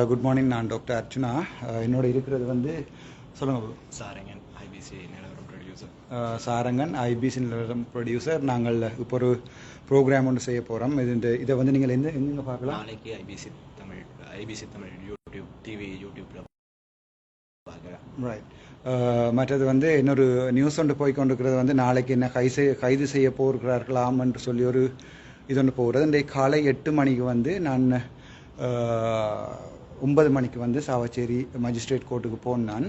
Good morning. நான் doctor Archuna. என்னோட இருக்கிறது வந்து சொல்லுங்கள். சாரங்கன் ஐபிசி நிலவரம் ப்ரொடியூசர். சாரங்கன் ஐபிசி நிலவரம் ப்ரொடியூசர். நாங்கள் இப்போ ஒரு ப்ரோக்ராம் ஒன்று செய்ய போகிறோம். இதை வந்து நீங்கள் எங்கே பார்க்கலாம்? நாளைக்கு ஐபிசி தமிழ் யூடியூப்பில் பார்க்கலாம். ரைட். மற்றது வந்து இன்னொரு நியூஸ் ஒன்று போய்கொண்டிருக்கிறது வந்து நாளைக்கு என்ன கைது செய்ய போகிறார்களாம் என்று சொல்லி ஒரு இது ஒன்று போகிறது. இன்றைக்கு காலை 8 மணிக்கு வந்து நான் 9 மணிக்கு வந்து சாவச்சேரி மஜிஸ்ட்ரேட் கோர்ட்டுக்கு போனான்.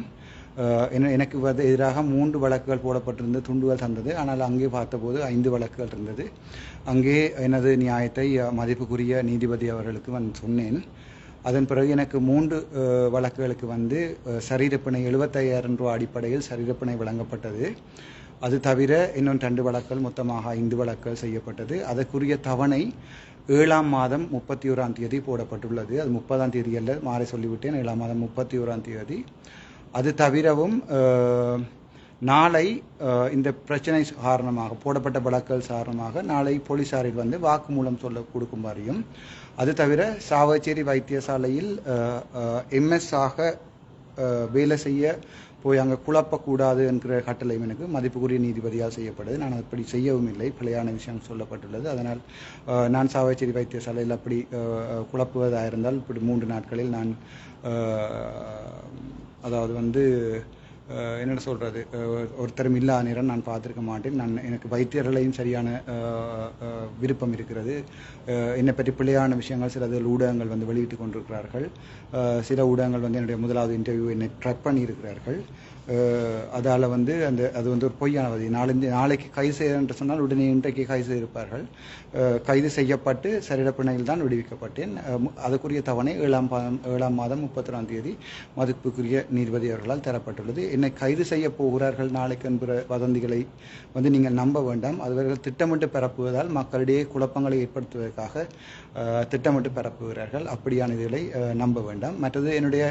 எனக்கு வந்து எதிராக 3 வழக்குகள் போடப்பட்டிருந்த துண்டுகள் தந்தது. ஆனால் அங்கே பார்த்தபோது 5 வழக்குகள் இருந்தது. அங்கே எனது நியாயத்தை மதிப்புக்குரிய நீதிபதி அவர்களுக்கு வந்து சொன்னேன். அதன் பிறகு எனக்கு 3 வழக்குகளுக்கு வந்து சரீரப்பிணை 75,000 ரூபா அடிப்படையில் சரீரப்பிணை வழங்கப்பட்டது. அது தவிர இன்னும் 2 வழக்குகள், மொத்தமாக 5 வழக்குகள் செய்யப்பட்டது. அதற்குரிய தவணை 7ஆம் மாதம் 31ஆம் தேதி போடப்பட்டுள்ளது. அது 30ஆம் தேதி அல்ல, மாறி சொல்லிவிட்டேன். 7ஆம் மாதம் 31ஆம் தேதி. அது தவிரவும் நாளை இந்த பிரச்சனை காரணமாக போடப்பட்ட வழக்குகள் காரணமாக நாளை போலீசாரில் வந்து வாக்குமூலம் கொடுக்குமாறியும், அது தவிர சாவச்சேரி வைத்தியசாலையில் எம்எஸ் ஆக வேலை செய்ய போய் அங்கே குழப்பக்கூடாது என்கிற கட்டளையும் எனக்கு மதிப்புக்குரிய நீதிபதியால் செய்யப்பட்டது. நான் அப்படி செய்யவும் இல்லை, பிழையான விஷயம் சொல்லப்பட்டுள்ளது. அதனால் நான் சாவச்சேரி வைத்தியசாலையில் அப்படி குழப்புவதாக இருந்தால் இப்படி 3 நாட்களில் நான் அதாவது வந்து என்ன சொல்கிறது, ஒருத்தரும் இல்லா நேரம் நான் பார்த்துருக்க மாட்டேன். எனக்கு வைத்தியர்களையும் சரியான விருப்பம் இருக்கிறது. என்னை பற்றி பிழையான விஷயங்கள் சில ஊடகங்கள் வந்து வெளியிட்டு கொண்டிருக்கிறார்கள். சில ஊடகங்கள் வந்து என்னுடைய முதலாவது இன்டர்வியூ என்னை ட்ராக் பண்ணியிருக்கிறார்கள். அதால் வந்து அது வந்து ஒரு பொய்யானது. நாளைக்கு கைது செய்ய என்று சொன்னால் உடனே இன்றைக்கு கைது செய்திருப்பார்கள். கைது செய்யப்பட்டு சரீரப்பிணையில் தான் விடுவிக்கப்பட்டேன். அதுக்குரிய தவணை 7ஆம் மாதம் 31ஆம் தேதி மதிப்புக்குரிய நீதிபதி அவர்களால் தரப்பட்டுள்ளது. என்னை கைது செய்ய போகிறார்கள் நாளைக்கு என்கிற வதந்திகளை வந்து நீங்கள் நம்ப வேண்டாம். அவர்கள் திட்டமிட்டு பரப்புவதால் மக்களிடையே குழப்பங்களை ஏற்படுத்துவதற்காக திட்டமிட்டு பரப்புகிறார்கள். அப்படியான இதுகளை நம்ப வேண்டாம். மற்றது என்னுடைய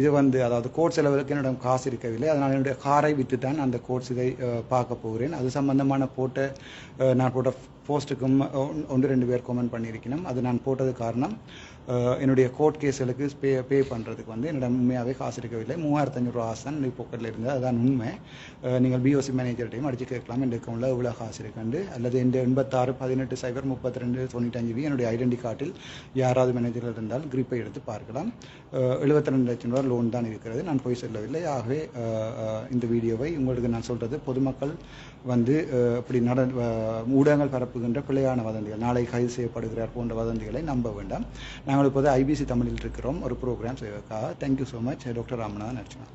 இது வந்து அதாவது கோர்ட் செலவுக்கு என்னிடம் காசு இருக்கவில்லை. அதனால் என்னுடைய காரை விற்று தான் அந்த கோர்ட்ஸ் இதை பார்க்க போகிறேன். அது சம்பந்தமான நான் போட்ட போஸ்ட்டுக்கும் 1-2 பேர் கமெண்ட் பண்ணியிருக்கணும். அது நான் போட்டது காரணம் என்னுடைய கோர்ட் கேஸுகளுக்கு பே பண்ணுறதுக்கு வந்து என்னிடம் உண்மையாகவே காசு இருக்கவில்லை. 3,500 ரூபா காசு தான் பாக்கெட்டில் இருந்தது. அதுதான் உண்மை. நீங்கள் பிஓசி மேனேஜர்கிட்டையும் அடித்து கேட்கலாம் என் அக்கௌண்ட்டில் இவ்வளோ காசு இருக்குண்டு, அல்லது இந்த 86-18-0-35 என்னுடைய ஐடென்டி கார்டில் யாராவது மேனேஜர்கள் இருந்தால் கிரிப்பை எடுத்து பார்க்கலாம். 72 லட்சம் ரூபா லோன் தான் இருக்கிறது. நான் போய் சொல்லவில்லை. ஆகவே இந்த வீடியோவை உங்களுக்கு நான் சொல்கிறது, பொதுமக்கள் வந்து இப்படி ஊடகங்கள் பரப்புகின்ற பிழையான வதந்திகள், நாளை கைது செய்யப்படுகிறார் போன்ற வதந்திகளை நம்ப வேண்டாம். நாங்கள் இப்போது ஐபிசி தமிழில் இருக்கிறோம் ஒரு ப்ரோக்ராம் செய்வதற்காக. Thank you so much. Doctor Ramanathan Archana.